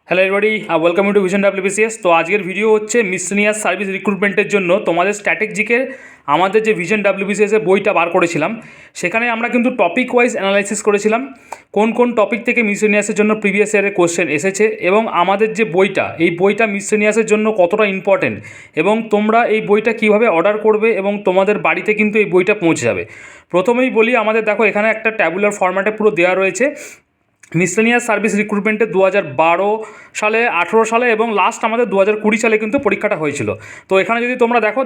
Hello everybody, welcome to vision WBCS. তো আজকের video হচ্ছে মিসলেনিয়াস সার্ভিস রিক্রুটমেন্টের জন্য তোমাদের স্ট্র্যাটেজিকের আমাদের যে ভিশন ডাব্লিউবিসিএস এর বইটা বার করেছিলাম, সেখানে আমরা কিন্তু টপিক ওয়াইজ অ্যানালাইসিস করেছিলাম কোন কোন টপিক থেকে মিসলেনিয়াসের জন্য প্রিভিয়াস ইয়ারের কোশ্চেন এসেছে এবং আমাদের যে বইটা, এই বইটা মিসলেনিয়াসের জন্য কতটা ইম্পর্টেন্ট এবং তোমরা এই বইটা কিভাবে অর্ডার করবে এবং তোমাদের বাড়িতে কিন্তু এই বইটা পৌঁছে যাবে। প্রথমেই বলি, আমাদের দেখো এখানে একটা ট্যাবুলার ফরম্যাটে পুরো দেওয়া রয়েছে মিসলেনিয়াস সার্ভিস রিক্রুটমেন্টে 2012 সালে, 18 সালে এবং লাস্ট আমাদের 2020 সালে কিন্তু পরীক্ষাটা হয়েছিল। তো এখানে যদি তোমরা দেখো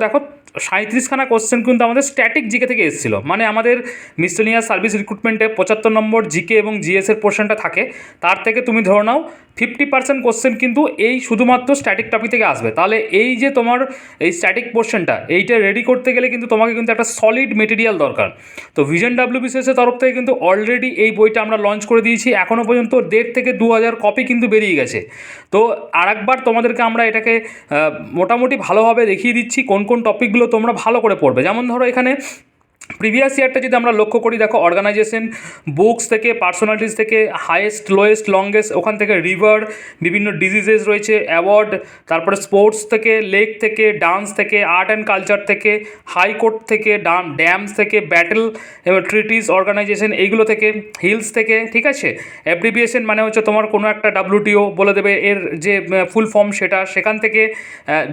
37খানা কোশ্চেন কিন্তু আমাদের স্ট্যাটিক জিকে থেকে এসেছিলো। মানে আমাদের মিসলেনিয়াস সার্ভিস রিক্রুটমেন্টে 75 নম্বর জিকে এবং জিএসের পোর্শনটা থাকে, তার থেকে তুমি ধরে নাও 50% কোশ্চেন কিন্তু এই শুধুমাত্র স্ট্যাটিক টপিক থেকে আসবে। তাহলে এই যে তোমার এই স্ট্যাটিক পোর্শনটা, এইটা রেডি করতে গেলে কিন্তু তোমাকে কিন্তু একটা সলিড মেটেরিয়াল দরকার। তো ভিশন ডাব্লিউবিসিএসের তরফ থেকে কিন্তু অলরেডি এই বইটা আমরা লঞ্চ করে দিয়েছি। এখনও পর্যন্ত 1.5 থেকে 2,000 কপি কিন্তু বেরিয়ে গেছে। তো আরেকবার তোমাদেরকে আমরা এটাকে মোটামুটি ভালোভাবে দেখিয়ে দিচ্ছি কোন কোন টপিকগুলো তোমরা ভালো করে পড়বে। যেমন ধরো এখানে প্রিভিয়াস ইয়ারটা যদি আমরা লক্ষ্য করি, দেখো অর্গানাইজেশন, বুকস থেকে, পার্সোনালিটিস থেকে, হাইয়েস্ট, লোয়েস্ট, লংগেস্ট, ওখান থেকে রিভার, বিভিন্ন ডিজিজেস রয়েছে, অ্যাওয়ার্ড, তারপরে স্পোর্টস থেকে, লেক থেকে, ডান্স থেকে, আর্ট অ্যান্ড কালচার থেকে, হাইকোর্ট থেকে, ড্যামস থেকে, ব্যাটেল ট্রিটিস অর্গানাইজেশন, এইগুলো থেকে, হিলস থেকে, ঠিক আছে। অ্যাব্রিভিয়েশন মানে হচ্ছে তোমার কোনো একটা WTO বলে দেবে এর যে ফুল ফর্ম, সেখান থেকে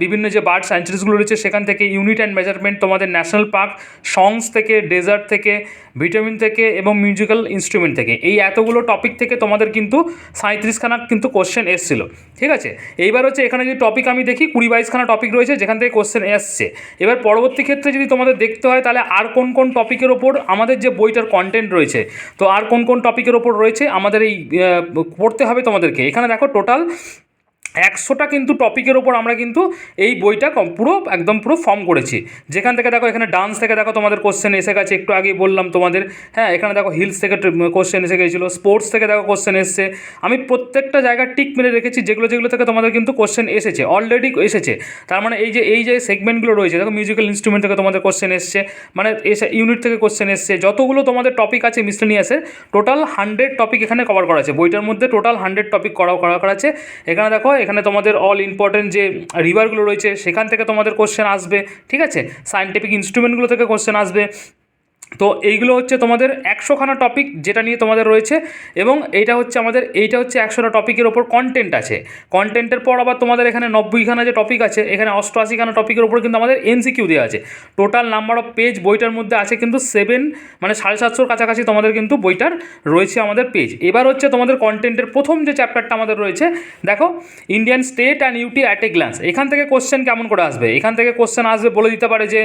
বিভিন্ন যে বার্ড স্যাঞ্চুরিজগুলো রয়েছে সেখান থেকে, ইউনিট অ্যান্ড মেজারমেন্ট তোমাদের ন্যাশনাল পার্ক, সংস থেকে, ডেজার্ট থেকে, ভিটামিন থেকে এবং মিউজিক্যাল ইনস্ট্রুমেন্ট থেকে, এই এতগুলো টপিক থেকে তোমাদের কিন্তু 37খানা কিন্তু কোশ্চেন এসেছিলো, ঠিক আছে। এইবার হচ্ছে এখানে যদি টপিক আমি দেখি 20-22খানা টপিক রয়েছে যেখান থেকে কোশ্চেন এসছে। এবার পরবর্তী ক্ষেত্রে যদি তোমাদের দেখতে হয় তাহলে আর কোন কোন টপিকের ওপর আমাদের যে বইটার কন্টেন্ট রয়েছে, তো আর কোন কোন টপিকের ওপর রয়েছে আমাদের এই পড়তে হবে তোমাদেরকে। এখানে দেখো টোটাল 100টা কিন্তু টপিকের ওপর আমরা কিন্তু এই বইটা পুরো ফর্ম করেছি। যেখান থেকে দেখো এখানে ডান্স থেকে দেখো তোমাদের কোশ্চেন এসে গেছে, একটু আগেই বললাম তোমাদের। হ্যাঁ, এখানে দেখো হিলস থেকে কোশ্চেন এসে গিয়েছিলো, স্পোর্টস থেকে দেখো কোশ্চেন এসছে। আমি প্রত্যেকটা জায়গায় টিক মেরে রেখেছি যেগুলো থেকে তোমাদের কিন্তু কোশ্চেন এসেছে, অলরেডি এসেছে। তার মানে এই যে সেগমেন্টগুলো রয়েছে, দেখো মিউজিক্যাল ইনস্ট্রুমেন্ট থেকে তোমাদের কোশ্চেন এসছে, মানে ইউনিট থেকে কোশ্চেন এসছে। যতগুলো তোমাদের টপিক আছে মিসলেনিয়াসের, টোটাল 100 টপিক এখানে কভার করা আছে বইটার মধ্যে, টোটাল 100 টপিক করা আছে। এখানে দেখো এখানে তোমাদের অল ইম্পর্টেন্ট যে রিভারগুলো রয়েছে সেখান থেকে তোমাদের কোশ্চেন আসবে, ঠিক আছে। সায়েন্টিফিক ইনস্ট্রুমেন্টগুলো থেকে কোশ্চেন আসবে। তো এইগুলো হচ্ছে তোমাদের 100খানা টপিক যেটা নিয়ে তোমাদের রয়েছে, এবং এইটা হচ্ছে 100টা টপিকের ওপর কন্টেন্ট আছে। কন্টেন্টের পর আবার তোমাদের এখানে 90খানা যে টপিক আছে, এখানে 88খানা টপিকের ওপর কিন্তু আমাদের MCQ দেওয়া আছে। টোটাল নাম্বার অফ পেজ বইটার মধ্যে আছে কিন্তু 7, মানে 750-র কাছাকাছি তোমাদের কিন্তু বইটার রয়েছে আমাদের পেজ। এবার হচ্ছে তোমাদের কন্টেন্টের প্রথম যে চ্যাপ্টারটা আমাদের রয়েছে, দেখো Indian state and UT at a glance. এখান থেকে কোশ্চেন কেমন করে আসবে, এখান থেকে কোশ্চেন আসবে বলে দিতে পারে যে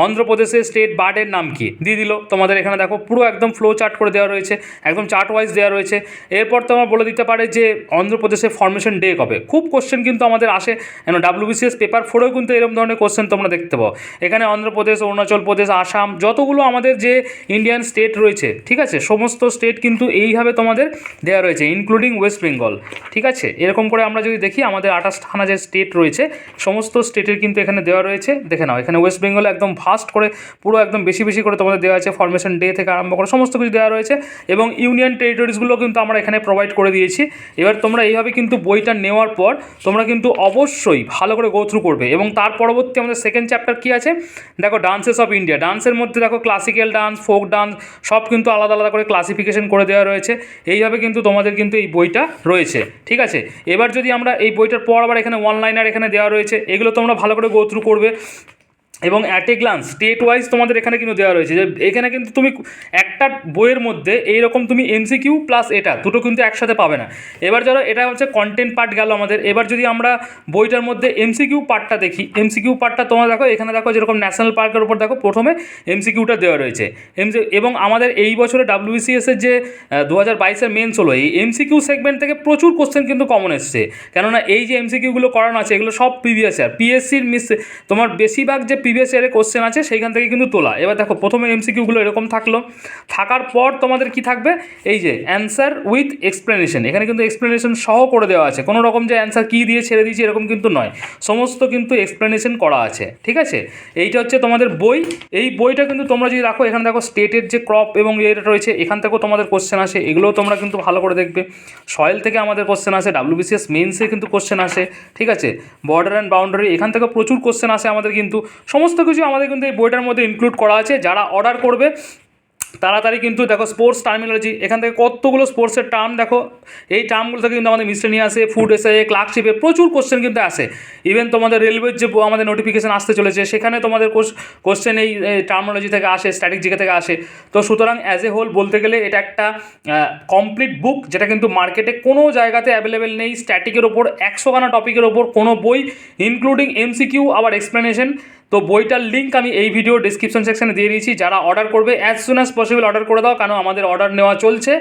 অন্ধ্রপ্রদেশের স্টেট বার্ডের নাম কি, দিয়ে দিল তোমাদের। এখানে দেখো পুরো একদম ফ্লো চার্ট করে দেওয়া রয়েছে, একদম চার্ট ওয়াইজ দেওয়া রয়েছে। এরপর তোমার বলে দিতে পারে যে অন্ধ্রপ্রদেশের ফর্মেশন ডে কবে। খুব কোশ্চেন কিন্তু আমাদের আসে, কেন WBCS পেপার 4-এও কিন্তু এরকম ধরনের কোশ্চেন তোমরা দেখতে পাও। এখানে অন্ধ্রপ্রদেশ, অরুণাচল প্রদেশ, আসাম, যতগুলো আমাদের যে ইন্ডিয়ান স্টেট রয়েছে, ঠিক আছে, সমস্ত স্টেট কিন্তু এইভাবে তোমাদের দেওয়া রয়েছে, ইনক্লুডিং ওয়েস্ট বেঙ্গল, ঠিক আছে। এরকম করে আমরা যদি দেখি আমাদের 28খানা যে স্টেট রয়েছে, সমস্ত স্টেটের কিন্তু এখানে দেওয়া রয়েছে। দেখে নাও এখানে ওয়েস্ট বেঙ্গলে একদম ভাস্ট করে পুরো একদম বেশি করে তোমাদের দেওয়া আছে, ফর্মেশন ডে থেকে আরম্ভ করে সমস্ত কিছু দেওয়া রয়েছে, এবং ইউনিয়ন টেরিটরিজগুলো কিন্তু আমরা এখানে প্রোভাইড করে দিয়েছি। এবার তোমরা এইভাবে কিন্তু বইটা নেওয়ার পর তোমরা কিন্তু অবশ্যই ভালো করে গো থ্রু করবে। এবং তার পরবর্তী আমাদের সেকেন্ড চ্যাপ্টার কী আছে, দেখো ডান্সেস অফ ইন্ডিয়া। ডান্সের মধ্যে দেখো ক্লাসিক্যাল ডান্স, ফোক ডান্স, সব কিন্তু আলাদা আলাদা করে ক্লাসিফিকেশন করে দেওয়া রয়েছে। এইভাবে কিন্তু তোমাদের কিন্তু এই বইটা রয়েছে, ঠিক আছে। এবার যদি আমরা এই বইটার পর আবার এখানে ওয়ান-লাইনার এখানে দেওয়া রয়েছে, এগুলো তোমরা ভালো করে গো থ্রু করবে। এবং at a glance state wise তোমাদের এখানে কিন্তু দেওয়া রয়েছে, যে এখানে কিন্তু তুমি একটা বইয়ের মধ্যে এইরকম তুমি MCQ প্লাস এটা দুটো কিন্তু একসাথে পাবে না। এবার যারা এটা হচ্ছে কন্টেন্ট পার্ট গেল আমাদের। এবার যদি আমরা বইটার মধ্যে MCQ পার্টটা দেখি, MCQ পার্টটা তোমরা দেখো এখানে দেখো যেরকম ন্যাশনাল পার্কের উপর দেখো প্রথমে MCQটা দেওয়া রয়েছে। এবং আমাদের এই বছরে WBCS-এর যে 2022-এর মেন্স হলো, এই MCQ সেগমেন্ট থেকে প্রচুর কোশ্চেন কিন্তু কমন এসছে। কেননা এই যে MCQগুলো করানো আছে এগুলো সব প্রিভিয়াস ইয়ার PSCর তোমার বেশিরভাগ যে প্রিভিয়াস ইয়ারে কোশ্চেন আছে সেইখান থেকে কিন্তু তোলা। এবার দেখো প্রথমে এমসিকিউগুলো এরকম থাকলো, থাকার পর তোমাদের কি থাকবে, এই যে অ্যান্সার উইথ এক্সপ্লেনেশন, এখানে কিন্তু এক্সপ্লেনেশন সহ করে দেওয়া আছে, কোনো রকম যে অ্যান্সার কী দিয়ে ছেড়ে দিয়েছি এরকম কিন্তু নয়, সমস্ত কিন্তু এক্সপ্লেনেশন করা আছে। ঠিক আছে, এইটা হচ্ছে তোমাদের বই। এই বইটা কিন্তু তোমরা যদি রাখো, এখানে দেখো স্টেটের যে ক্রপ এবং এটা রয়েছে, এখান থেকেও তোমাদের কোশ্চেন আসে, এগুলোও তোমরা কিন্তু ভালো করে দেখবে। সয়েল থেকে আমাদের কোশ্চেন আসে, WBCS মেন্সে কিন্তু কোশ্চেন আসে। ঠিক আছে, বর্ডার অ্যান্ড বাউন্ডারি এখান থেকে প্রচুর কোশ্চেন আসে আমাদের, কিন্তু সমস্ত কিছু আমাদের কিন্তু এই বইটার মধ্যে ইনক্লুড করা আছে। যারা অর্ডার করবে তাড়াতাড়ি কিন্তু দেখো স্পোর্টস টার্মিনোলজি, এখান থেকে কতগুলো স্পোর্টসের টার্ম দেখো, এই টার্মগুলো থেকে কিন্তু আমাদের মিসলেনিয়াসে, ফুড এসআইয়ে, ক্লার্কশিপে প্রচুর কোশ্চেন কিন্তু আসে। ইভেন তোমাদের রেলওয়ের যে আমাদের নোটিফিকেশান আসতে চলেছে সেখানে তোমাদের কোশ্চেন এই টার্মিনোলজি থেকে আসে, স্ট্যাটিক জিকে থেকে আসে। তো সুতরাং অ্যাজ এ হোল বলতে গেলে এটা একটা কমপ্লিট বুক, যেটা কিন্তু মার্কেটে কোনো জায়গাতে অ্যাভেলেবেল নেই। স্ট্যাটিকের ওপর 100খানা টপিকের ওপর কোনো বই, ইনক্লুডিং এমসিকিউ আবার এক্সপ্লেনেশন। তো বইটার লিঙ্ক আমি এই ভিডিও ডিসক্রিপশন সেকশনে দিয়ে দিয়েছি। যারা অর্ডার করবে as soon as possible order করে দাও, কারণ আমাদের অর্ডার নেওয়া চলছে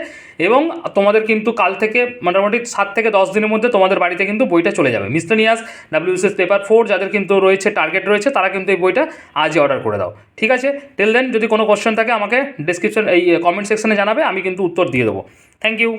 এবং তোমাদের কিন্তু কাল থেকে মোটামুটি 7 থেকে 10 দিনের মধ্যে তোমাদের বাড়িতে কিন্তু বইটা চলে যাবে। মিসলেনিয়াস WBCS পেপার 4 যাদের কিন্তু রয়েছে, টার্গেট রয়েছে, তারা কিন্তু এই বইটা আজই অর্ডার করে দাও। ঠিক আছে, টিল দেন যদি কোনো কোশ্চেন থাকে আমাকে ডিসক্রিপশন এই কমেন্ট সেকশনে জানাবে, আমি কিন্তু উত্তর দিয়ে দেবো। Thank you.